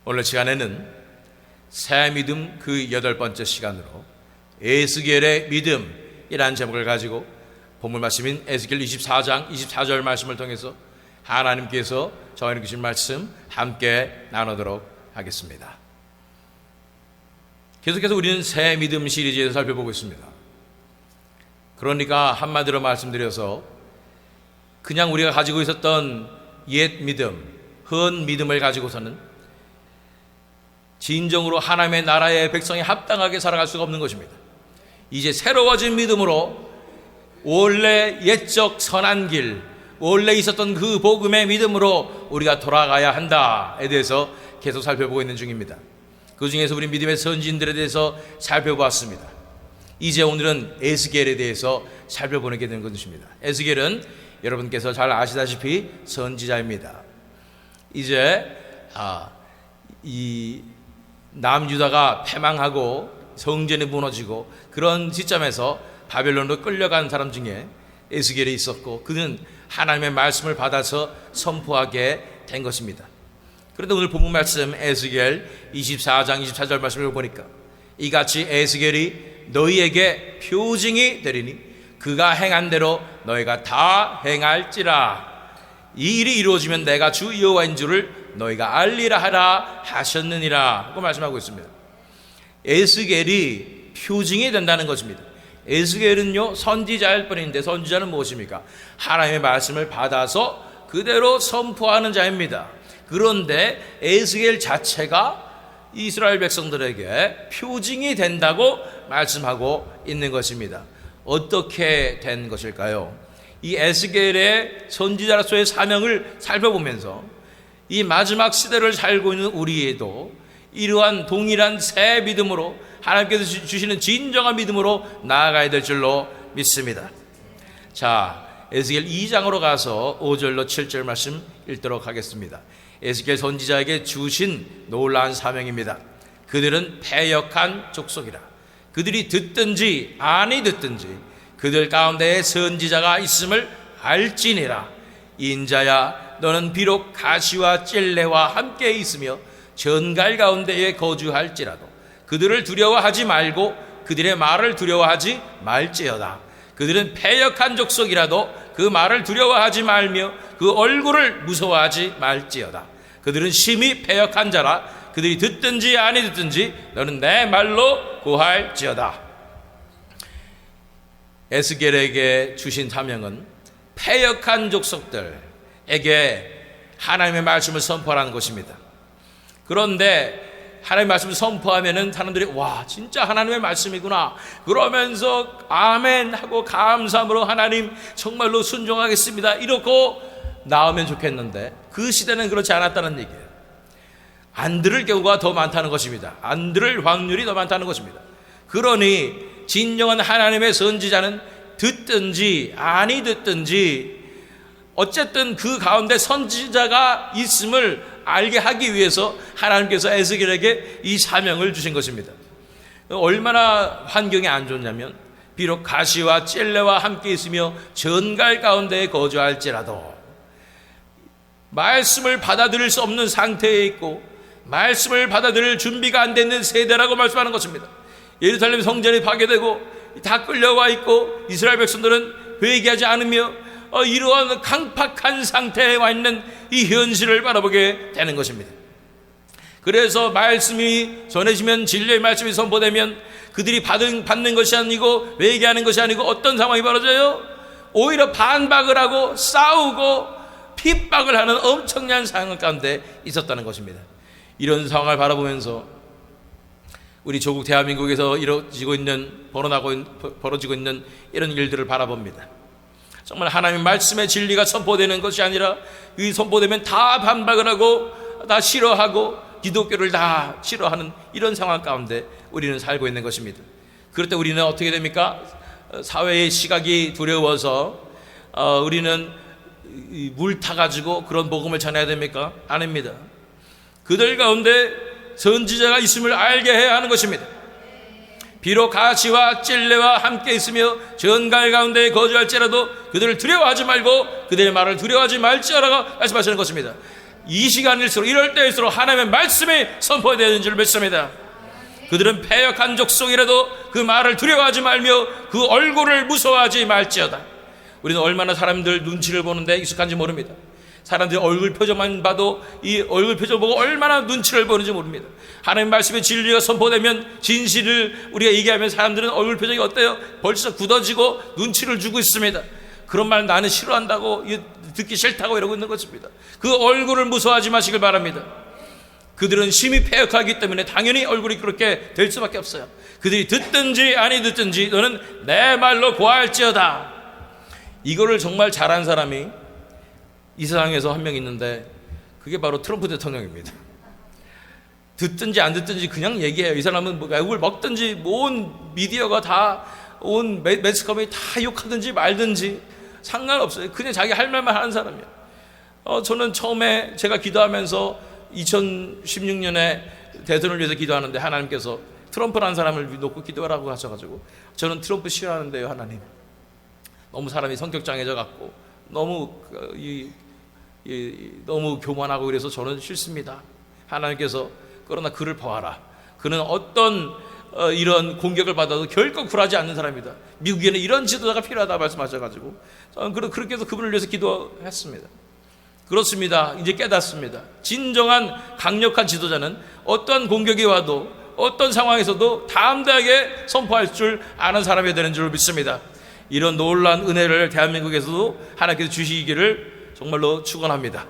오늘 시간에는 새 믿음 그 8번째 시간으로 에스겔의 믿음이라는 제목을 가지고 본문 말씀인 에스겔 24장 24절 말씀을 통해서 하나님께서 저희에게 주신 말씀 함께 나누도록 하겠습니다. 계속해서 우리는 새 믿음 시리즈에서 살펴보고 있습니다. 그러니까 한마디로 말씀드려서 그냥 우리가 가지고 있었던 옛 믿음, 헌 믿음을 가지고서는 진정으로 하나님의 나라의 백성이 합당하게 살아갈 수가 없는 것입니다. 이제 새로워진 믿음으로 원래 옛적 선한 길, 원래 있었던 그 복음의 믿음으로 우리가 돌아가야 한다에 대해서 계속 살펴보고 있는 중입니다. 그 중에서 우리 믿음의 선지인들에 대해서 살펴보았습니다. 이제 오늘은 에스겔에 대해서 살펴보게 되는 것입니다. 에스겔은 여러분께서 잘 아시다시피 선지자입니다. 이제 이 남유다가 패망하고 성전이 무너지고 그런 시점에서 바벨론으로 끌려간 사람 중에 에스겔이 있었고, 그는 하나님의 말씀을 받아서 선포하게 된 것입니다. 그런데 오늘 본문 말씀 에스겔 24장 24절 말씀을 보니까 이같이 에스겔이 너희에게 표징이 되리니 그가 행한 대로 너희가 다 행할지라. 이 일이 이루어지면 내가 주 여호와인 줄을 너희가 알리라 하라 하셨느니라 하고 말씀하고 있습니다. 에스겔이 표징이 된다는 것입니다. 에스겔은요 선지자일 뿐인데, 선지자는 무엇입니까? 하나님의 말씀을 받아서 그대로 선포하는 자입니다. 그런데 에스겔 자체가 이스라엘 백성들에게 표징이 된다고 말씀하고 있는 것입니다. 어떻게 된 것일까요? 이 에스겔의 선지자로서의 사명을 살펴보면서 이 마지막 시대를 살고 있는 우리에도 이러한 동일한 새 믿음으로 하나님께서 주시는 진정한 믿음으로 나아가야 될 줄로 믿습니다. 자, 에스겔 2장으로 가서 5절로 7절 말씀 읽도록 하겠습니다. 에스겔 선지자에게 주신 놀라운 사명입니다. 그들은 패역한 족속이라. 그들이 듣든지 아니 듣든지 그들 가운데에 선지자가 있음을 알지니라. 인자야, 너는 비록 가시와 찔레와 함께 있으며 전갈 가운데에 거주할지라도 그들을 두려워하지 말고 그들의 말을 두려워하지 말지어다. 그들은 패역한 족속이라도 그 말을 두려워하지 말며 그 얼굴을 무서워하지 말지어다. 그들은 심히 패역한 자라. 그들이 듣든지 아니 듣든지 너는 내 말로 구할지어다. 에스겔에게 주신 사명은 패역한 족속들에게 하나님의 말씀을 선포하라는 것입니다. 그런데 하나님의 말씀을 선포하면은 사람들이 와, 진짜 하나님의 말씀이구나 그러면서 아멘 하고 감사함으로 하나님 정말로 순종하겠습니다 이러고 나오면 좋겠는데, 그 시대는 그렇지 않았다는 얘기예요. 안 들을 경우가 더 많다는 것입니다. 안 들을 확률이 더 많다는 것입니다. 그러니 진정한 하나님의 선지자는 듣든지 아니 듣든지 어쨌든 그 가운데 선지자가 있음을 알게 하기 위해서 하나님께서 에스겔에게 이 사명을 주신 것입니다. 얼마나 환경이 안 좋냐면, 비록 가시와 찔레와 함께 있으며 전갈 가운데에 거주할지라도 말씀을 받아들일 수 없는 상태에 있고 말씀을 받아들일 준비가 안 되는 세대라고 말씀하는 것입니다. 예루살렘 성전이 파괴되고 다 끌려와 있고 이스라엘 백성들은 회개하지 않으며 이러한 강팍한 상태에 와 있는 이 현실을 바라보게 되는 것입니다. 그래서 말씀이 전해지면, 진리의 말씀이 선포되면 그들이 받는 것이 아니고 회개하는 것이 아니고 어떤 상황이 벌어져요? 오히려 반박을 하고 싸우고 핍박을 하는 엄청난 상황 가운데 있었다는 것입니다. 이런 상황을 바라보면서 우리 조국 대한민국에서 벌어지고 있는 이런 일들을 바라봅니다. 정말 하나님의 말씀의 진리가 선포되는 것이 아니라 이 선포되면 다 반박을 하고 다 싫어하고 기독교를 다 싫어하는 이런 상황 가운데 우리는 살고 있는 것입니다. 그럴 때 우리는 어떻게 됩니까? 사회의 시각이 두려워서 우리는 물 타가지고 그런 복음을 전해야 됩니까? 아닙니다. 그들 가운데 선지자가 있음을 알게 해야 하는 것입니다. 비록 가시와 찔레와 함께 있으며 전갈 가운데에 거주할지라도 그들을 두려워하지 말고 그들의 말을 두려워하지 말지어라고 말씀하시는 것입니다. 이 시간일수록 이럴 때일수록 하나님의 말씀이 선포되는 줄 믿습니다. 그들은 패역한 족속이라도 그 말을 두려워하지 말며 그 얼굴을 무서워하지 말지어다. 우리는 얼마나 사람들 눈치를 보는데 익숙한지 모릅니다. 사람들이 얼굴 표정만 봐도 이 얼굴 표정 보고 얼마나 눈치를 보는지 모릅니다. 하나님 말씀의 진리가 선포되면 진실을 우리가 얘기하면 사람들은 얼굴 표정이 어때요? 벌써 굳어지고 눈치를 주고 있습니다. 그런 말 나는 싫어한다고, 듣기 싫다고 이러고 있는 것입니다. 그 얼굴을 무서워하지 마시길 바랍니다. 그들은 심히 패역하기 때문에 당연히 얼굴이 그렇게 될 수밖에 없어요. 그들이 듣든지 아니 듣든지 너는 내 말로 고할지어다. 이거를 정말 잘한 사람이 이 세상에서 한 명 있는데 그게 바로 트럼프 대통령입니다. 듣든지 안 듣든지 그냥 얘기해요. 이 사람은 뭐 욕을 먹든지 온 미디어가 다, 온 매스컴이 다 욕하든지 말든지 상관없어요. 그냥 자기 할 말만 하는 사람이에요. 저는 처음에 제가 기도하면서 2016년에 대선을 위해서 기도하는데 하나님께서 트럼프라는 사람을 놓고 기도하라고 하셔가지고 저는 트럼프 싫어하는데요 하나님, 너무 사람이 성격 장애져 갖고 너무 너무 교만하고 그래서 저는 싫습니다. 하나님께서 그러나 그를 보아라. 그는 어떤 이런 공격을 받아도 결코 굴하지 않는 사람이다. 미국에는 이런 지도자가 필요하다 말씀하셔가지고 저는 그렇게 해서 그분을 위해서 기도했습니다. 그렇습니다. 이제 깨닫습니다. 진정한 강력한 지도자는 어떤 공격이 와도 어떤 상황에서도 담대하게 선포할 줄 아는 사람이 되는 줄 믿습니다. 이런 놀라운 은혜를 대한민국에서도 하나님께서 주시기를 정말로 축원합니다.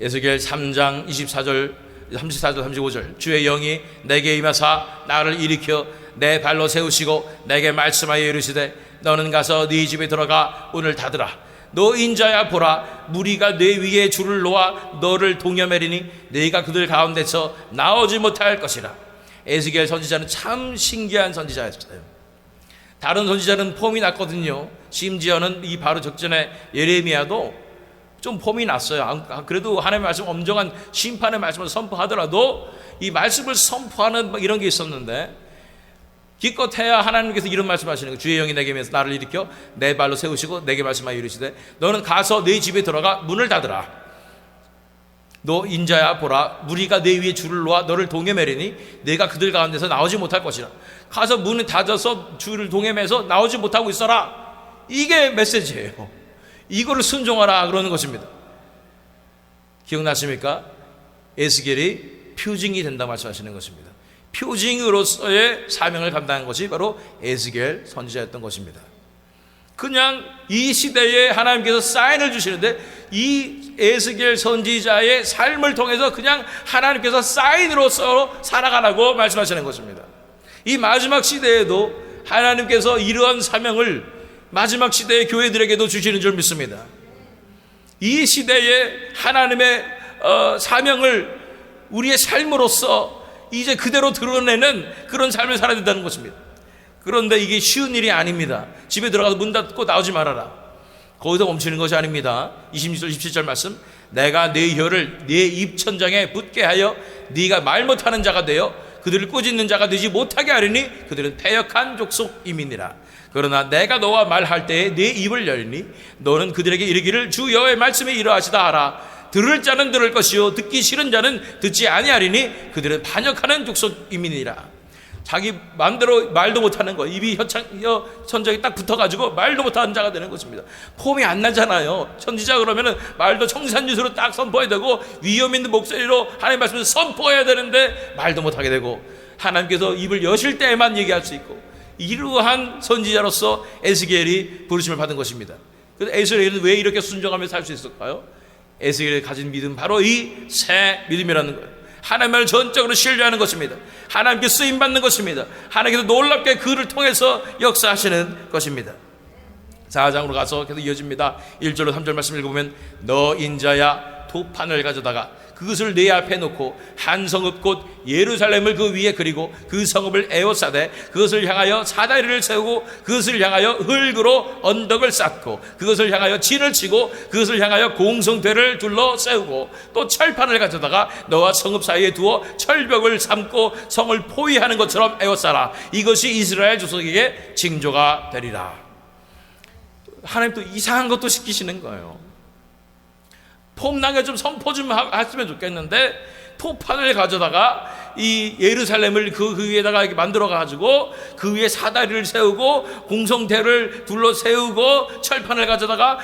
에스겔 3장 24절 35절 주의 영이 내게 임하사 나를 일으켜 내 발로 세우시고 내게 말씀하여 이르시되 너는 가서 네 집에 들어가 문을 닫으라. 너 인자야 보라, 무리가 내 위에 줄을 놓아 너를 동여매리니 네가 그들 가운데서 나오지 못할 것이라. 에스겔 선지자는 참 신기한 선지자였어요. 다른 선지자는 폼이 났거든요. 심지어는 이 바로 적전에 예레미야도 좀 폼이 났어요. 그래도 하나님의 말씀, 엄정한 심판의 말씀을 선포하더라도 이 말씀을 선포하는 이런 게 있었는데 기껏해야 하나님께서 이런 말씀하시는 거예요. 주의 영이 내게 임해서 나를 일으켜 내 발로 세우시고 내게 말씀하여 이르시되 너는 가서 네 집에 들어가 문을 닫으라. 너 인자야 보라, 무리가 내 위에 줄을 놓아 너를 동여매리니 내가 그들 가운데서 나오지 못할 것이라. 가서 문을 닫아서 줄을 동여매서 나오지 못하고 있어라. 이게 메시지예요. 이거를 순종하라 그러는 것입니다. 기억나십니까? 에스겔이 표징이 된다 말씀하시는 것입니다. 표징으로서의 사명을 감당한 것이 바로 에스겔 선지자였던 것입니다. 그냥 이 시대에 하나님께서 사인을 주시는데 이 에스겔 선지자의 삶을 통해서 그냥 하나님께서 사인으로서 살아가라고 말씀하시는 것입니다. 이 마지막 시대에도 하나님께서 이러한 사명을 마지막 시대의 교회들에게도 주시는 줄 믿습니다. 이 시대에 하나님의 사명을 우리의 삶으로서 이제 그대로 드러내는 그런 삶을 살아야 된다는 것입니다. 그런데 이게 쉬운 일이 아닙니다. 집에 들어가서 문 닫고 나오지 말아라. 거기서 멈추는 것이 아닙니다. 26절 27절 말씀, 내가 네 혀를 네 입천장에 붙게 하여 네가 말 못하는 자가 되어 그들을 꾸짖는 자가 되지 못하게 하리니 그들은 패역한 족속임이니라. 그러나 내가 너와 말할 때에 네 입을 열리니 너는 그들에게 이르기를 주 여호와의 말씀이 이러하시다 하라. 들을 자는 들을 것이요 듣기 싫은 자는 듣지 아니하리니 그들은 반역하는 족속임이니라. 자기 마음대로 말도 못하는 거, 입이 천장에 딱 붙어가지고 말도 못하는 자가 되는 것입니다. 폼이 안 나잖아요. 선지자 그러면은 말도 청산유수로 딱 선포해야 되고 위험 있는 목소리로 하나님의 말씀을 선포해야 되는데 말도 못하게 되고 하나님께서 입을 여실 때에만 얘기할 수 있고, 이러한 선지자로서 에스겔이 부르심을 받은 것입니다. 그래서 에스겔은 왜 이렇게 순종하며 살 수 있을까요? 에스겔이 가진 믿음, 바로 이 새 믿음이라는 거예요. 하나님을 전적으로 신뢰하는 것입니다. 하나님께 쓰임받는 것입니다. 하나님께서 놀랍게 그를 통해서 역사하시는 것입니다. 4장으로 가서 계속 이어집니다. 1절로 3절 말씀 읽어보면 너 인자야 도판을 가져다가 그것을 내 앞에 놓고 한 성읍 곧 예루살렘을 그 위에 그리고 그 성읍을 에워싸되 그것을 향하여 사다리를 세우고 그것을 향하여 흙으로 언덕을 쌓고 그것을 향하여 진을 치고 그것을 향하여 공성대를 둘러 세우고 또 철판을 가져다가 너와 성읍 사이에 두어 철벽을 삼고 성을 포위하는 것처럼 에워싸라. 이것이 이스라엘 족속에게 징조가 되리라. 하나님 또 이상한 것도 시키시는 거예요. 폼나게 좀 선포 좀 했으면 좋겠는데, 토판을 가져다가 이 예루살렘을 그 위에다가 이렇게 만들어 가지고 그 위에 사다리를 세우고 공성대를 둘러 세우고 철판을 가져다가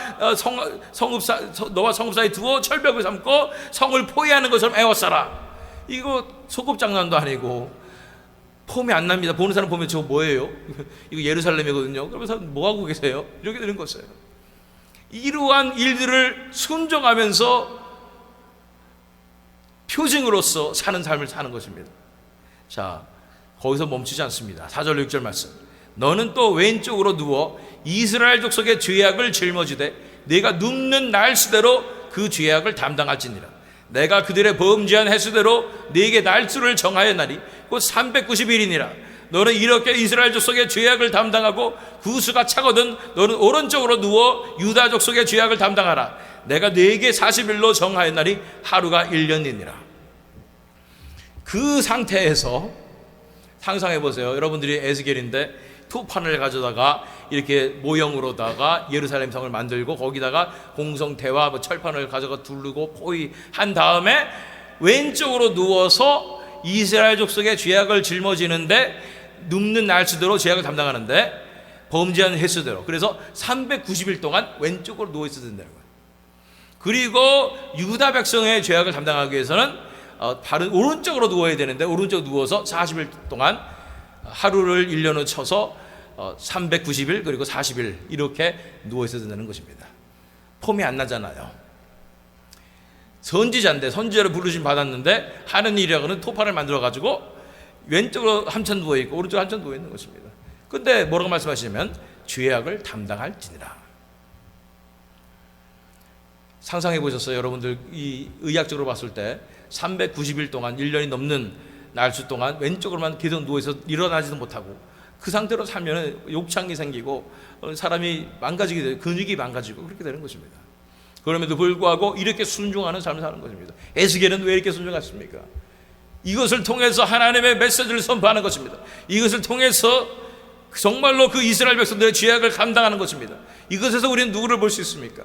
너와 성읍 사이 두어 철벽을 삼고 성을 포위하는 것처럼 에워싸라. 이거 소꿉장난도 아니고 폼이 안 납니다. 보는 사람 보면 저거 뭐예요? 이거 예루살렘이거든요. 그러면서 뭐 하고 계세요? 이렇게 되는 거예요. 이러한 일들을 순종하면서 표징으로서 사는 삶을 사는 것입니다. 자, 거기서 멈추지 않습니다. 4절 6절 말씀. 너는 또 왼쪽으로 누워 이스라엘 족속의 죄악을 짊어지되 내가 눕는 날 수대로 그 죄악을 담당할지니라. 내가 그들의 범죄한 횟수대로 네게 날수를 정하였나니 곧 390일이니라. 너는 이렇게 이스라엘 족속의 죄악을 담당하고 그 수가 차거든 너는 오른쪽으로 누워 유다 족속의 죄악을 담당하라. 내가 네게 40일로 정하였나니 하루가 1년이니라. 그 상태에서 상상해 보세요. 여러분들이 에스겔인데 투판을 가져다가 이렇게 모형으로다가 예루살렘 성을 만들고 거기다가 공성대와 철판을 가져가 두르고 포위한 다음에 왼쪽으로 누워서 이스라엘 족속의 죄악을 짊어지는데 눕는 날수대로 죄악을 담당하는데 범죄한 횟수대로, 그래서 390일 동안 왼쪽으로 누워 있어야 된다는 거예요. 그리고 유다 백성의 죄악을 담당하기 위해서는 바른 오른쪽으로 누워야 되는데 오른쪽 누워서 40일 동안 하루를 1년으로 쳐서 390일 그리고 40일 이렇게 누워 있어야 된다는 것입니다. 폼이 안 나잖아요. 선지자인데 선지자를 부르심 받았는데 하는 일이라고는 토판을 만들어 가지고 왼쪽으로 한참 누워 있고 오른쪽으로 한참 누워 있는 것입니다. 근데 뭐라고 말씀하시냐면 죄악을 담당할지니라. 상상해 보셨어요? 여러분들 이 의학적으로 봤을 때 390일 동안 1년이 넘는 날수 동안 왼쪽으로만 계속 누워서 일어나지도 못하고 그 상태로 살면 욕창이 생기고 사람이 망가지게 돼요. 근육이 망가지고 그렇게 되는 것입니다. 그럼에도 불구하고 이렇게 순종하는 삶을 사는 것입니다. 에스겔은 왜 이렇게 순종했습니까? 이것을 통해서 하나님의 메시지를 선포하는 것입니다. 이것을 통해서 정말로 그 이스라엘 백성들의 죄악을 감당하는 것입니다. 이것에서 우리는 누구를 볼 수 있습니까?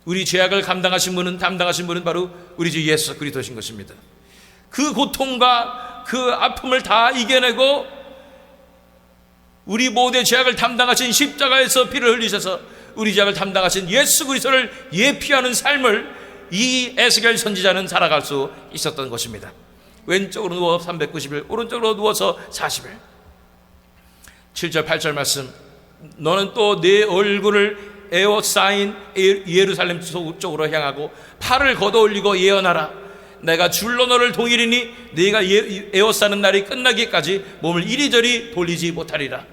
우리 죄악을 담당하신 분은 바로 우리 주 예수 그리스도신 것입니다. 그 고통과 그 아픔을 다 이겨내고 우리 모두의 죄악을 담당하신 십자가에서 피를 흘리셔서 우리 죄악을 담당하신 예수 그리스도를 예피하는 삶을 이 에스겔 선지자는 살아갈 수 있었던 것입니다. 왼쪽으로 누워 390일, 오른쪽으로 누워서 40일. 7절 8절 말씀. 너는 또 내 얼굴을 에워싸인 예루살렘 쪽으로 향하고 팔을 걷어올리고 예언하라. 내가 줄로 너를 동일이니 네가 에워싸는 날이 끝나기까지 몸을 이리저리 돌리지 못하리라.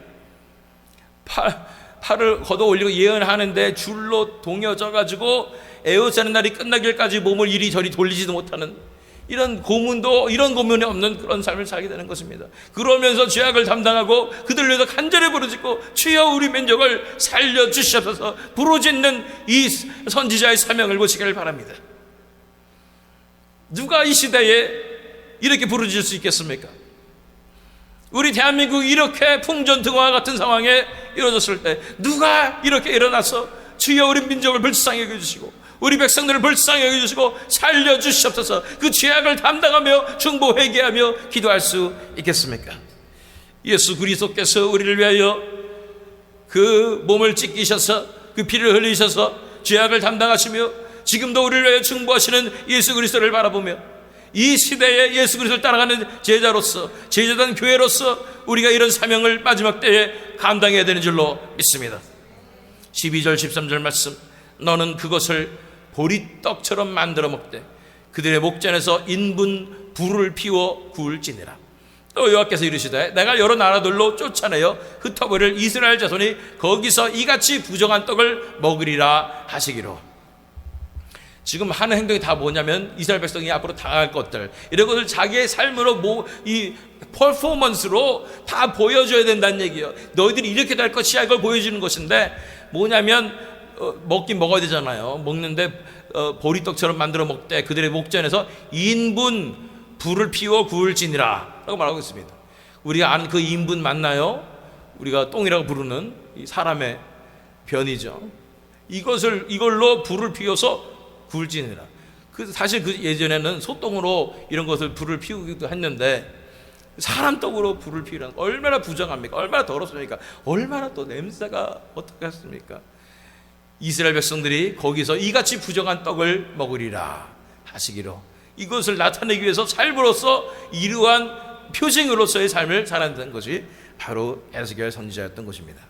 팔을 걷어올리고 예언하는데 줄로 동여져 가지고 에워싸는 날이 끝나기까지 몸을 이리저리 돌리지도 못하는 이런 고문이 없는 그런 삶을 살게 되는 것입니다. 그러면서 죄악을 담당하고 그들 위해서 간절히 부르짖고 주여 우리 민족을 살려주시옵소서 부르짖는 이 선지자의 사명을 보시기를 바랍니다. 누가 이 시대에 이렇게 부르짖을 수 있겠습니까? 우리 대한민국이 이렇게 풍전등화와 같은 상황에 이루어졌을 때 누가 이렇게 일어나서 주여 우리 민족을 불쌍히 여겨주시고 우리 백성들을 불쌍히 여겨주시고 살려주시옵소서 그 죄악을 담당하며 중보 회개하며 기도할 수 있겠습니까? 예수 그리스도께서 우리를 위하여 그 몸을 찢기셔서 그 피를 흘리셔서 죄악을 담당하시며 지금도 우리를 위하여 중보하시는 예수 그리스도를 바라보며 이 시대에 예수 그리스도를 따라가는 제자로서 제자된 교회로서 우리가 이런 사명을 마지막 때에 감당해야 되는 줄로 믿습니다. 12절 13절 말씀. 너는 그것을 보리떡처럼 만들어 먹되 그들의 목전에서 인분 불을 피워 구울지니라. 또 여호와께서 이르시되 내가 여러 나라들로 쫓아내어 흩어버릴 이스라엘 자손이 거기서 이같이 부정한 떡을 먹으리라 하시기로. 지금 하는 행동이 다 뭐냐면 이스라엘 백성이 앞으로 당할 것들 이런 것을 자기의 삶으로 이 퍼포먼스로 다 보여줘야 된다는 얘기예요. 너희들이 이렇게 될 것이야 이걸 보여주는 것인데 뭐냐면 먹긴 먹어야 되잖아요. 먹는데 보리떡처럼 만들어 먹되 그들의 목전에서 인분 불을 피워 구울지니라 라고 말하고 있습니다. 우리가 아는 그 인분 맞나요? 우리가 똥이라고 부르는 이 사람의 변이죠. 이걸로 불을 피워서 굴지니라. 사실 그 예전에는 소똥으로 이런 것을 불을 피우기도 했는데 사람 떡으로 불을 피우라는 얼마나 부정합니까? 얼마나 더럽습니까? 얼마나 또 냄새가 어떻겠습니까? 이스라엘 백성들이 거기서 이같이 부정한 떡을 먹으리라 하시기로 이것을 나타내기 위해서 삶으로써 이러한 표징으로서의 삶을 살았던 것이 바로 에스겔 선지자였던 것입니다.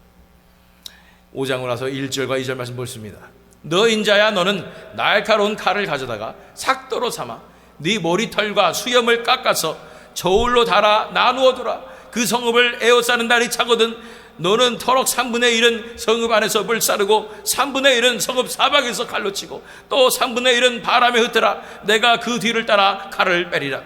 5장으로 와서 1절과 2절 말씀 보십니다. 너 인자야, 너는 날카로운 칼을 가져다가 삭도로 삼아 네 머리털과 수염을 깎아서 저울로 달아 나누어 두라. 그 성읍을 에워싸는 날이 차거든 너는 터럭 3분의 1은 성읍 안에서 불사르고 3분의 1은 성읍 사방에서 칼로 치고 또 3분의 1은 바람에 흩어라. 내가 그 뒤를 따라 칼을 빼리라.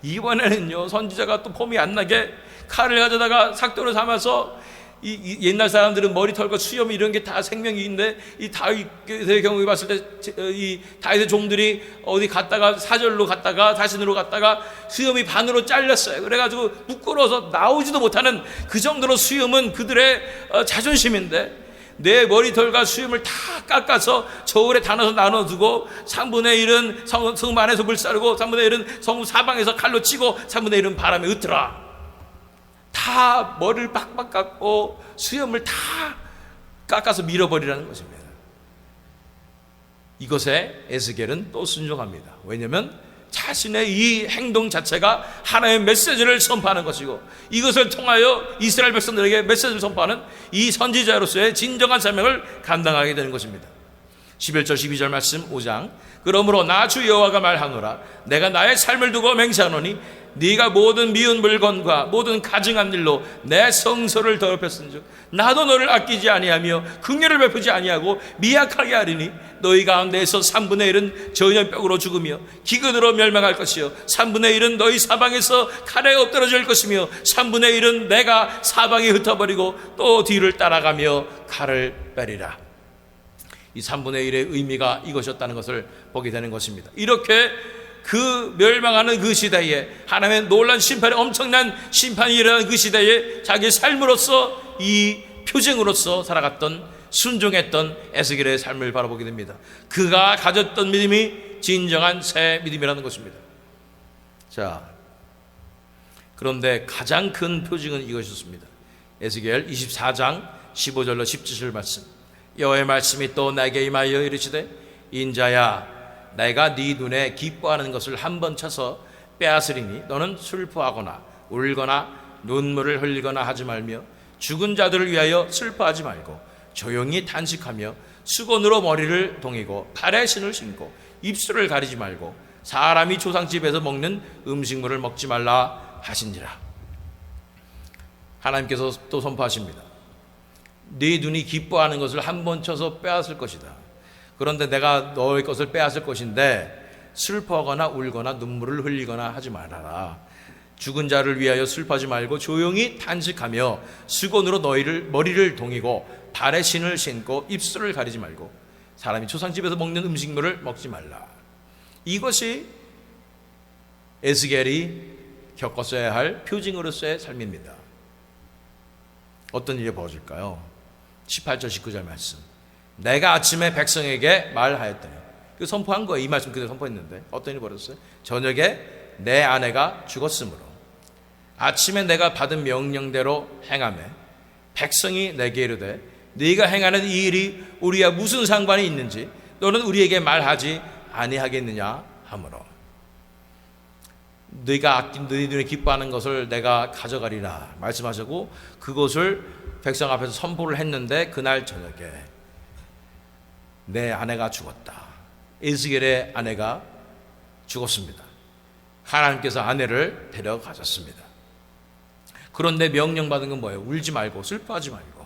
이번에는요, 선지자가 또 폼이 안 나게 칼을 가져다가 삭도로 삼아서 이 옛날 사람들은 머리털과 수염 이런 게 다 생명이 있는데 이 다윗의 경우에 봤을 때 이 다윗의 종들이 어디 갔다가 사절로 갔다가 다신으로 갔다가 수염이 반으로 잘렸어요. 그래가지고 부끄러워서 나오지도 못하는 그 정도로 수염은 그들의 자존심인데 내 머리털과 수염을 다 깎아서 저울에 단어서 나눠두고 3분의 1은 성읍 안에서 불사르고 3분의 1은 성읍 사방에서 칼로 치고 3분의 1은 바람에 흩어라. 다 머리를 빡빡 깎고 수염을 다 깎아서 밀어버리라는 것입니다. 이것에 에스겔은 또 순종합니다. 왜냐하면 자신의 이 행동 자체가 하나님의 메시지를 선포하는 것이고 이것을 통하여 이스라엘 백성들에게 메시지를 선포하는 이 선지자로서의 진정한 사명을 감당하게 되는 것입니다. 11절 12절 말씀 5장 그러므로 나 주 여호와가 말하노라. 내가 나의 삶을 두고 맹세하노니 네가 모든 미운 물건과 모든 가증한 일로 내 성소를 더럽혔은즉 나도 너를 아끼지 아니하며 긍휼을 베푸지 아니하고 미약하게 하리니 너희 가운데에서 3분의 1은 전염병으로 죽으며 기근으로 멸망할 것이요 3분의 1은 너희 사방에서 칼에 엎드러질 것이며 3분의 1은 내가 사방에 흩어버리고 또 뒤를 따라가며 칼을 빼리라. 이 3분의 1의 의미가 이것이었다는 것을 보게 되는 것입니다. 이렇게 그 멸망하는 그 시대에 하나님의 놀란 심판이 엄청난 심판이 일어나는 그 시대에 자기 삶으로서 이 표징으로서 살아갔던 순종했던 에스겔의 삶을 바라보게 됩니다. 그가 가졌던 믿음이 진정한 새 믿음이라는 것입니다. 자, 그런데 가장 큰 표징은 이것이었습니다. 에스겔 24장 15절로 17절 말씀. 여호와의 말씀이 또 내게 임하여 이르시되 인자야 내가 네 눈에 기뻐하는 것을 한번 쳐서 빼앗으리니 너는 슬퍼하거나 울거나 눈물을 흘리거나 하지 말며 죽은 자들을 위하여 슬퍼하지 말고 조용히 탄식하며 수건으로 머리를 동이고 발에 신을 신고 입술을 가리지 말고 사람이 조상집에서 먹는 음식물을 먹지 말라 하시니라. 하나님께서 또 선포하십니다. 네 눈이 기뻐하는 것을 한번 쳐서 빼앗을 것이다. 그런데 내가 너의 것을 빼앗을 것인데 슬퍼하거나 울거나 눈물을 흘리거나 하지 말아라. 죽은 자를 위하여 슬퍼하지 말고 조용히 탄식하며 수건으로 너희를 머리를 동이고 발에 신을 신고 입술을 가리지 말고 사람이 초상집에서 먹는 음식물을 먹지 말라. 이것이 에스겔이 겪었어야 할 표징으로서의 삶입니다. 어떤 일이 벌어질까요? 18절 19절 말씀. 내가 아침에 백성에게 말하였더니 그 선포한 거예요. 이 말씀 그대로 선포했는데 어떤 일이 벌어졌어요? 저녁에 내 아내가 죽었으므로 아침에 내가 받은 명령대로 행하매 백성이 내게 이르되 네가 행하는 이 일이 우리와 무슨 상관이 있는지 너는 우리에게 말하지 아니하겠느냐 하므로 네가 아낀 너희 눈에 기뻐하는 것을 내가 가져가리라 말씀하시고 그것을 백성 앞에서 선포를 했는데 그날 저녁에 내 아내가 죽었다. 에스겔의 아내가 죽었습니다. 하나님께서 아내를 데려가셨습니다. 그런데 명령받은 건 뭐예요? 울지 말고 슬퍼하지 말고.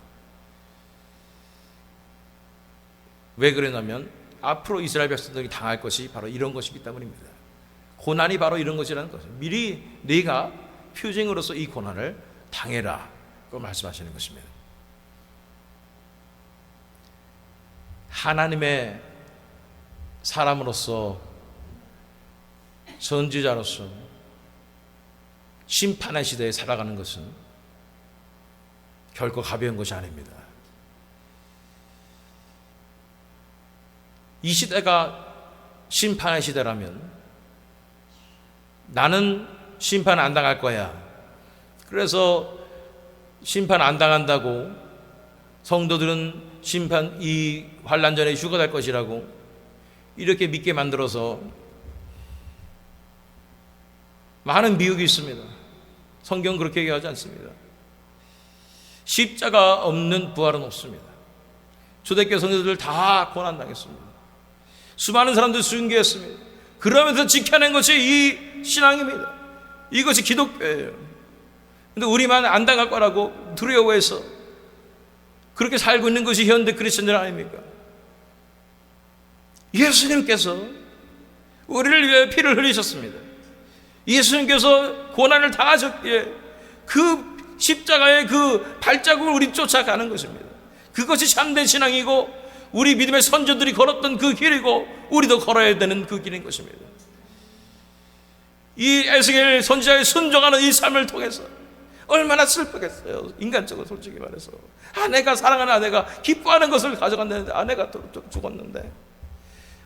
왜 그러냐면 앞으로 이스라엘 백성들이 당할 것이 바로 이런 것이기 때문입니다. 고난이 바로 이런 것이라는 것을 미리 네가 표징으로서 이 고난을 당해라 그 말씀하시는 것입니다. 하나님의 사람으로서 선지자로서 심판의 시대에 살아가는 것은 결코 가벼운 것이 아닙니다. 이 시대가 심판의 시대라면 나는 심판 안 당할 거야. 그래서 심판 안 당한다고 성도들은 심판 이 환난 전에 휴거될 것이라고 이렇게 믿게 만들어서 많은 미혹이 있습니다. 성경 그렇게 얘기하지 않습니다. 십자가 없는 부활은 없습니다. 초대교회 성도들 다 고난당했습니다. 수많은 사람들 순교했습니다. 그러면서 지켜낸 것이 이 신앙입니다. 이것이 기독교예요. 근데 우리만 안 당할 거라고 두려워해서 그렇게 살고 있는 것이 현대 크리스천들 아닙니까? 예수님께서 우리를 위해 피를 흘리셨습니다. 예수님께서 고난을 당하셨기에 그 십자가의 그 발자국을 우리 쫓아가는 것입니다. 그것이 참된 신앙이고 우리 믿음의 선조들이 걸었던 그 길이고 우리도 걸어야 되는 그 길인 것입니다. 이 에스겔 선지자의 순종하는 이 삶을 통해서 얼마나 슬프겠어요. 인간적으로 솔직히 말해서 아내가, 사랑하는 아내가 기뻐하는 것을 가져갔는데 아내가 죽었는데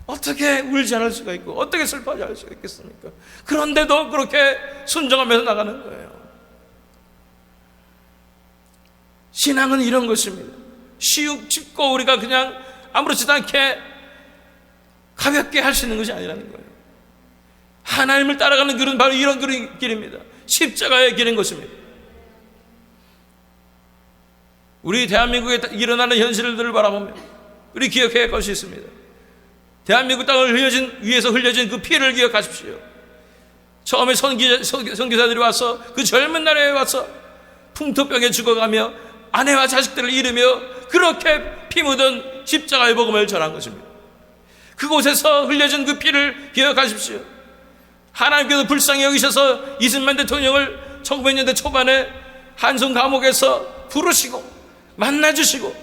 어떻게 울지 않을 수가 있고 어떻게 슬퍼하지 않을 수가 있겠습니까? 그런데도 그렇게 순종하면서 나가는 거예요. 신앙은 이런 것입니다. 쉽고 우리가 그냥 아무렇지도 않게 가볍게 할 수 있는 것이 아니라는 거예요. 하나님을 따라가는 길은 바로 이런 길입니다. 십자가의 길인 것입니다. 우리 대한민국에 일어나는 현실들을 바라보면 우리 기억해야 할 것이 있습니다. 대한민국 땅을 위에서 흘려진 그 피를 기억하십시오. 처음에 선교사들이 와서 그 젊은 나라에 와서 풍토병에 죽어가며 아내와 자식들을 잃으며 그렇게 피 묻은 십자가의 복음을 전한 것입니다. 그곳에서 흘려진 그 피를 기억하십시오. 하나님께서 불쌍히 여기셔서 이승만 대통령을 1900년대 초반에 한송 감옥에서 부르시고 만나주시고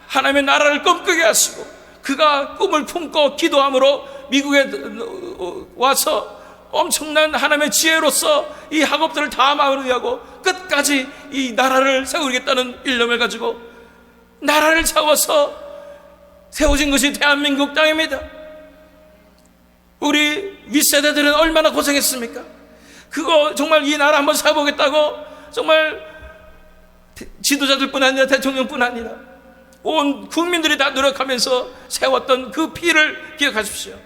하나님의 나라를 꿈꾸게 하시고 그가 꿈을 품고 기도함으로 미국에 와서 엄청난 하나님의 지혜로서 이 학업들을 다 마무리하고 끝까지 이 나라를 세우겠다는 일념을 가지고 나라를 세워서 세워진 것이 대한민국 땅입니다. 우리 윗세대들은 얼마나 고생했습니까? 그거 정말 이 나라 한번 세워보겠다고 정말 지도자들뿐 아니라 대통령뿐 아니라 온 국민들이 다 노력하면서 세웠던 그 피를 기억하십시오.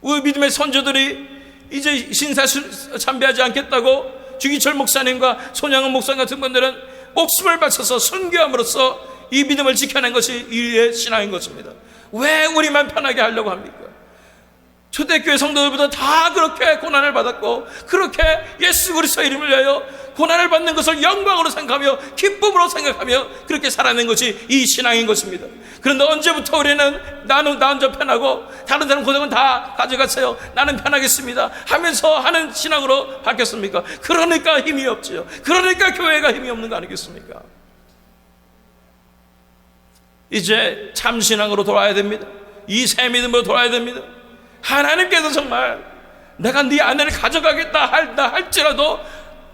우리 믿음의 선조들이 이제 신사 참배하지 않겠다고 주기철 목사님과 손양은 목사님 같은 분들은 목숨을 바쳐서 순교함으로써 이 믿음을 지켜낸 것이 우리의 신앙인 것입니다. 왜 우리만 편하게 하려고 합니까? 초대교회 성도들보다 다 그렇게 고난을 받았고 그렇게 예수 그리스도 이름을 위하여 고난을 받는 것을 영광으로 생각하며 기쁨으로 생각하며 그렇게 살아낸 것이 이 신앙인 것입니다. 그런데 언제부터 우리는 나 혼자 편하고 다른 사람 고생은 다 가져가세요, 나는 편하겠습니다 하면서 하는 신앙으로 바뀌었습니까? 그러니까 힘이 없지요. 그러니까 교회가 힘이 없는 거 아니겠습니까? 이제 참 신앙으로 돌아야 됩니다. 이 새 믿음으로 돌아야 됩니다. 하나님께서 정말 내가 네 아내를 가져가겠다 할지라도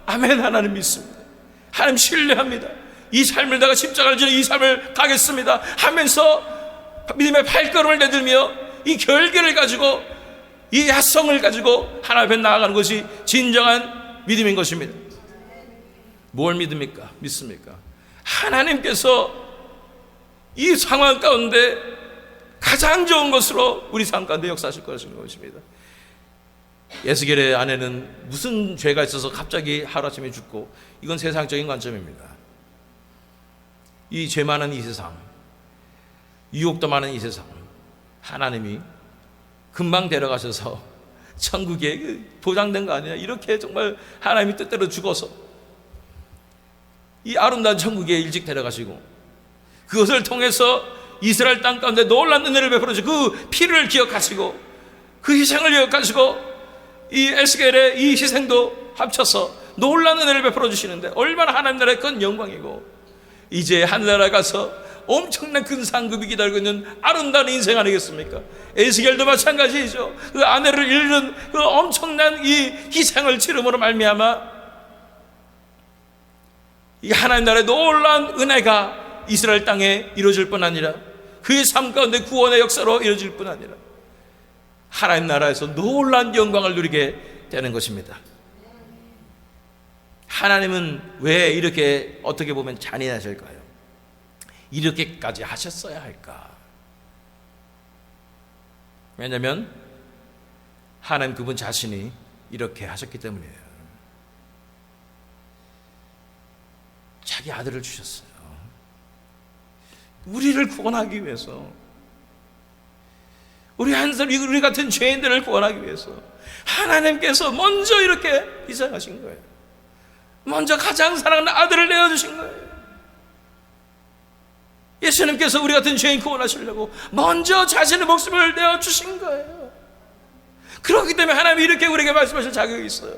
아멘, 하나님 믿습니다. 하나님 신뢰합니다. 이 삶을 내가 십자가를 지는 이 삶을 가겠습니다 하면서 믿음의 발걸음을 내들며 이 결계를 가지고 이 야성을 가지고 하나님 앞에 나아가는 것이 진정한 믿음인 것입니다. 뭘 믿습니까? 하나님께서 이 상황 가운데 가장 좋은 것으로 우리 삶 가운데 역사하실 것입니다. 에스겔의 아내는 무슨 죄가 있어서 갑자기 하루아침에 죽고, 이건 세상적인 관점입니다. 이 죄 많은 이 세상, 유혹도 많은 이 세상, 하나님이 금방 데려가셔서 천국에 보장된 거 아니야? 이렇게 정말 하나님이 뜻대로 죽어서 이 아름다운 천국에 일찍 데려가시고, 그것을 통해서 이스라엘 땅 가운데 놀라운 은혜를 베풀어주고 그 피를 기억하시고 그 희생을 기억하시고 이 에스겔의 이 희생도 합쳐서 놀라운 은혜를 베풀어 주시는데 얼마나 하나님 나라의 큰 영광이고, 이제 하늘나라에 가서 엄청난 큰 상급이 기다리고 있는 아름다운 인생 아니겠습니까? 에스겔도 마찬가지이죠. 그 아내를 잃는 그 엄청난 이 희생을 치름으로 말미암아 이 하나님 나라의 놀라운 은혜가 이스라엘 땅에 이루어질 뿐 아니라 그의 삶 가운데 구원의 역사로 이루어질 뿐 아니라 하나님 나라에서 놀라운 영광을 누리게 되는 것입니다. 하나님은 왜 이렇게 어떻게 보면 잔인하실까요? 이렇게까지 하셨어야 할까? 왜냐하면 하나님 그분 자신이 이렇게 하셨기 때문이에요. 자기 아들을 주셨어요. 우리를 구원하기 위해서, 우리 한 사람, 우리 같은 죄인들을 구원하기 위해서 하나님께서 먼저 이렇게 희생하신 거예요. 먼저 가장 사랑하는 아들을 내어주신 거예요. 예수님께서 우리 같은 죄인 구원하시려고 먼저 자신의 목숨을 내어주신 거예요. 그렇기 때문에 하나님이 이렇게 우리에게 말씀하실 자격이 있어요.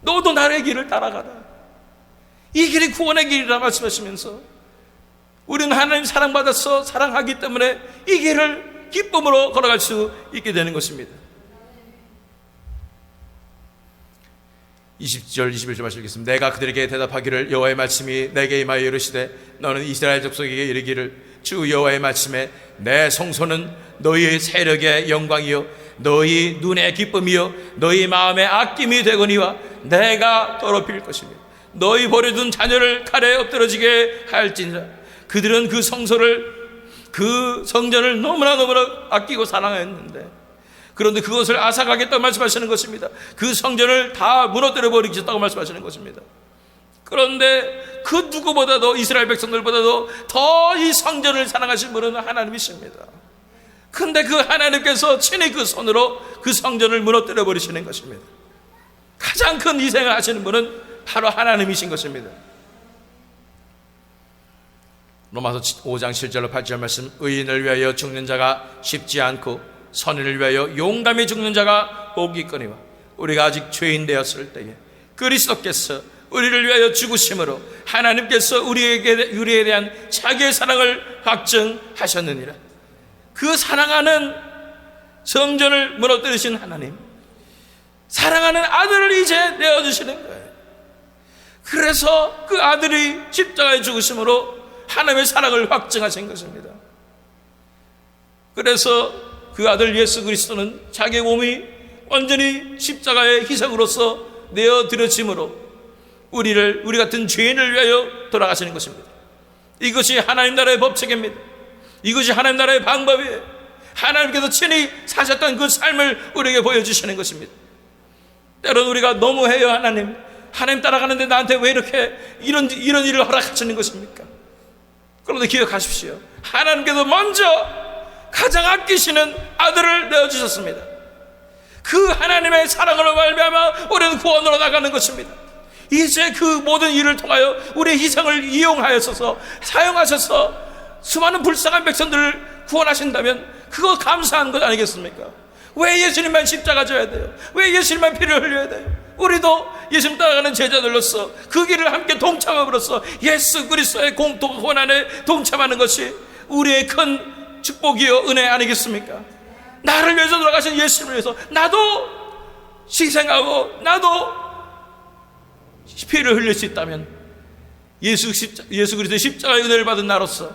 너도 나의 길을 따라가라. 이 길이 구원의 길이라 말씀하시면서 우리는 하나님 사랑받아서 사랑하기 때문에 이 길을 기쁨으로 걸어갈 수 있게 되는 것입니다. 20절 21절 말씀 읽겠습니다. 내가 그들에게 대답하기를 여호와의 말씀이 내게 임하여 이르시되 너는 이스라엘 족속에게 이르기를 주 여호와의 말씀에 내 성소는 너희의 세력의 영광이요 너희 눈의 기쁨이요 너희 마음의 아낌이 되거니와 내가 더럽힐 것이며 너희 버려둔 자녀를 칼에 엎드러지게 할지니라. 그들은 그 성전을 너무나 아끼고 사랑했는데 그런데 그것을 앗아가겠다고 말씀하시는 것입니다. 그 성전을 다 무너뜨려 버리겠다고 말씀하시는 것입니다. 그런데 그 누구보다도 이스라엘 백성들보다도 더 이 성전을 사랑하신 분은 하나님이십니다. 그런데 그 하나님께서 친히 그 손으로 그 성전을 무너뜨려 버리시는 것입니다. 가장 큰 희생을 하시는 분은 바로 하나님이신 것입니다. 로마서 5장 7절로 8절 말씀, 의인을 위하여 죽는 자가 쉽지 않고 선인을 위하여 용감히 죽는 자가 복이 있거니와 우리가 아직 죄인 되었을 때에 그리스도께서 우리를 위하여 죽으심으로 하나님께서 우리에 대한 자기의 사랑을 확증하셨느니라. 그 사랑하는 성전을 무너뜨리신 하나님, 사랑하는 아들을 이제 내어주시는 거예요. 그래서 그 아들이 십자가에 죽으심으로 하나님의 사랑을 확증하신 것입니다. 그래서 그 아들 예수 그리스도는 자기의 몸이 완전히 십자가의 희생으로서 내어드려짐으로 우리 같은 죄인을 위하여 돌아가시는 것입니다. 이것이 하나님 나라의 법칙입니다. 이것이 하나님 나라의 방법이에요. 하나님께서 친히 사셨던 그 삶을 우리에게 보여주시는 것입니다. 때로는 우리가 너무해요. 하나님 따라가는데 나한테 왜 이렇게 이런 일을 허락하시는 것입니까? 그런데 기억하십시오. 하나님께서 먼저 가장 아끼시는 아들을 내어주셨습니다. 그 하나님의 사랑으로 말미암아 우리는 구원으로 나가는 것입니다. 이제 그 모든 일을 통하여 우리의 희생을 이용하여서 사용하셔서 수많은 불쌍한 백성들을 구원하신다면 그거 감사한 것 아니겠습니까? 왜 예수님만 십자가 져야 돼요? 왜 예수님만 피를 흘려야 돼요? 우리도 예수님 따라가는 제자들로서 그 길을 함께 동참함으로써 예수 그리스도의 공통 고난에 동참하는 것이 우리의 큰 축복이요 은혜 아니겠습니까? 나를 위해서 돌아가신 예수님을 위해서 나도 희생하고 나도 피를 흘릴 수 있다면 예수 그리스도의 십자가의 은혜를 받은 나로서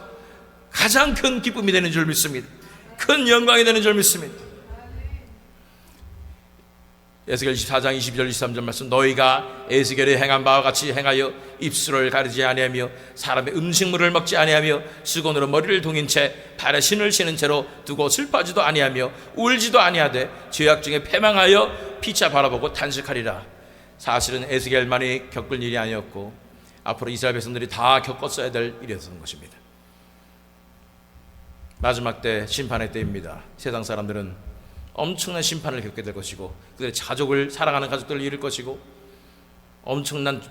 가장 큰 기쁨이 되는 줄 믿습니다. 큰 영광이 되는 줄 믿습니다. 에스겔 24장 22절 23절 말씀, 너희가 에스겔이 행한 바와 같이 행하여 입술을 가리지 아니하며 사람의 음식물을 먹지 아니하며 수건으로 머리를 동인 채 발에 신을 신은 채로 두고 슬퍼하지도 아니하며 울지도 아니하되 죄악 중에 패망하여 피차 바라보고 탄식하리라. 사실은 에스겔만이 겪을 일이 아니었고 앞으로 이스라엘 백성들이 다 겪었어야 될 일이었던 것입니다. 마지막 때 심판의 때입니다. 세상 사람들은 엄청난 심판을 겪게 될 것이고 그들의 가족을 사랑하는 가족들을 잃을 것이고 엄청난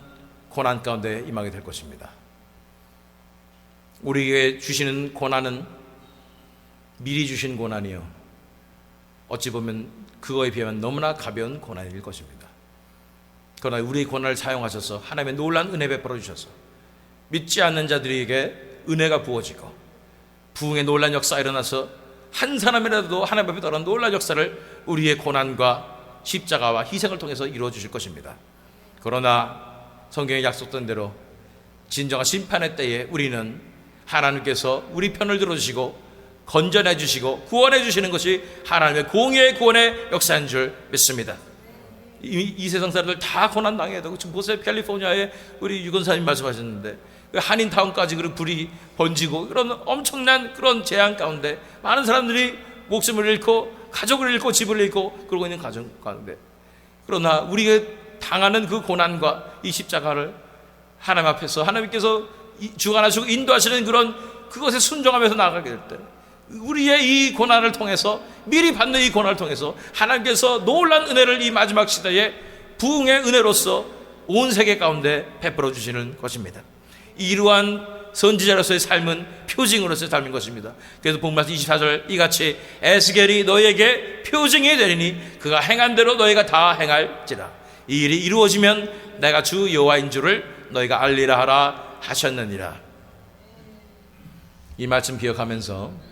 고난 가운데 임하게 될 것입니다. 우리에게 주시는 고난은 미리 주신 고난이요 어찌 보면 그거에 비하면 너무나 가벼운 고난일 것입니다. 그러나 우리의 고난을 사용하셔서 하나님의 놀라운 은혜 베풀어 주셔서 믿지 않는 자들에게 은혜가 부어지고 부흥의 놀라운 역사가 일어나서 한 사람이라도 하나님 앞에 떠난 놀라운 역사를 우리의 고난과 십자가와 희생을 통해서 이루어 주실 것입니다. 그러나 성경에 약속된 대로 진정한 심판의 때에 우리는 하나님께서 우리 편을 들어주시고 건전해 주시고 구원해 주시는 것이 하나님의 공의의 구원의 역사인 줄 믿습니다. 이 세상 사람들 다 고난 당해야 되고, 지금 보세요. 캘리포니아에 우리 유건사님 말씀하셨는데 한인타운까지 그런 불이 번지고 그런 엄청난 그런 재앙 가운데 많은 사람들이 목숨을 잃고 가족을 잃고 집을 잃고 그러고 있는 가정 가운데, 그러나 우리가 당하는 그 고난과 이 십자가를 하나님 앞에서 하나님께서 주관하시고 인도하시는 그것에 순종하면서 나아가게 될 때, 우리의 이 고난을 통해서, 미리 받는 이 고난을 통해서 하나님께서 놀라운 은혜를 이 마지막 시대에 부흥의 은혜로서 온 세계 가운데 베풀어 주시는 것입니다. 이러한 선지자로서의 삶은 표징으로서의 삶인 것입니다. 그래서 본문에서 24절 이같이 에스겔이 너에게 표징이 되리니 그가 행한 대로 너희가 다 행할지라. 이 일이 이루어지면 내가 주 여호와인 줄을 너희가 알리라 하라 하셨느니라. 이 말씀 기억하면서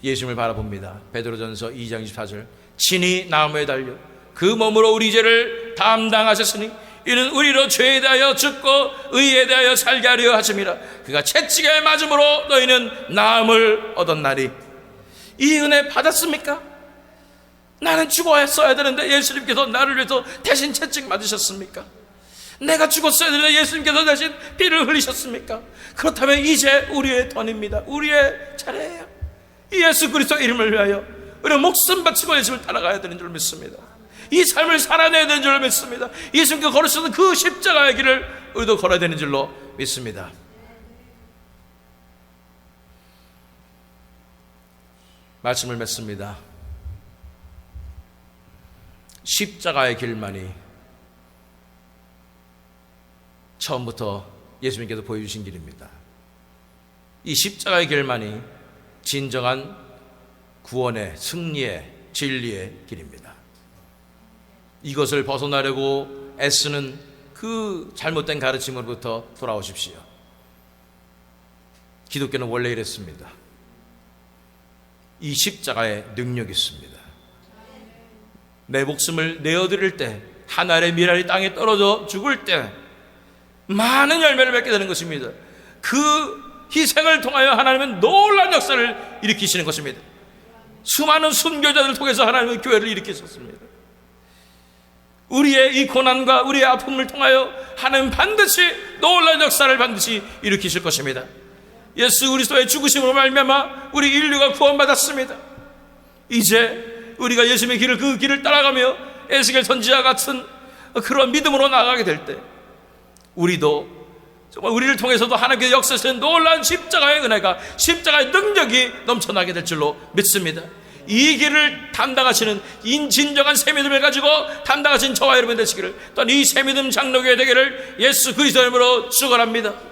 예수님을 바라봅니다. 베드로전서 2장 24절 친히 나무에 달려 그 몸으로 우리 죄를 담당하셨으니 이는 우리로 죄에 대하여 죽고 의에 대하여 살게 하려 하심이라. 그가 채찍에 맞음으로 너희는 나음을 얻었나니. 이 은혜 받았습니까? 나는 죽어야 되는데 예수님께서 나를 위해서 대신 채찍 맞으셨습니까? 내가 죽었어야 되는데 예수님께서 대신 피를 흘리셨습니까? 그렇다면 이제 우리의 턴입니다. 우리의 차례예요. 예수 그리스도 이름을 위하여 우리는 목숨 바치고 예수를 따라가야 되는 줄 믿습니다. 이 삶을 살아내야 되는 줄 믿습니다. 예수님께서 걸으셨던 그 십자가의 길을 우리도 걸어야 되는 줄로 믿습니다. 말씀을 맺습니다. 십자가의 길만이 처음부터 예수님께서 보여주신 길입니다. 이 십자가의 길만이 진정한 구원의, 승리의, 진리의 길입니다. 이것을 벗어나려고 애쓰는 그 잘못된 가르침으로부터 돌아오십시오. 기독교는 원래 이랬습니다. 이 십자가에 능력이 있습니다. 내 목숨을 내어드릴 때, 한 알의 미랄이 땅에 떨어져 죽을 때 많은 열매를 맺게 되는 것입니다. 그 희생을 통하여 하나님은 놀라운 역사를 일으키시는 것입니다. 수많은 순교자들을 통해서 하나님은 교회를 일으키셨습니다. 우리의 이 고난과 우리의 아픔을 통하여 하나님은 반드시 놀라운 역사를 반드시 일으키실 것입니다. 예수 그리스도의 죽으심으로 말미암아 우리 인류가 구원받았습니다. 이제 우리가 예수님의 길을, 그 길을 따라가며 에스겔 선지자 같은 그런 믿음으로 나아가게 될 때, 우리도 정말 우리를 통해서도 하나님께서 역사하시는 놀라운 십자가의 은혜가, 십자가의 능력이 넘쳐나게 될 줄로 믿습니다. 이 길을 담당하시는 진정한 새 믿음을 가지고 담당하신 저와 여러분 되시기를, 또한 이 새 믿음 장로교회 되기를 예수 그리스도 이름으로 축원합니다.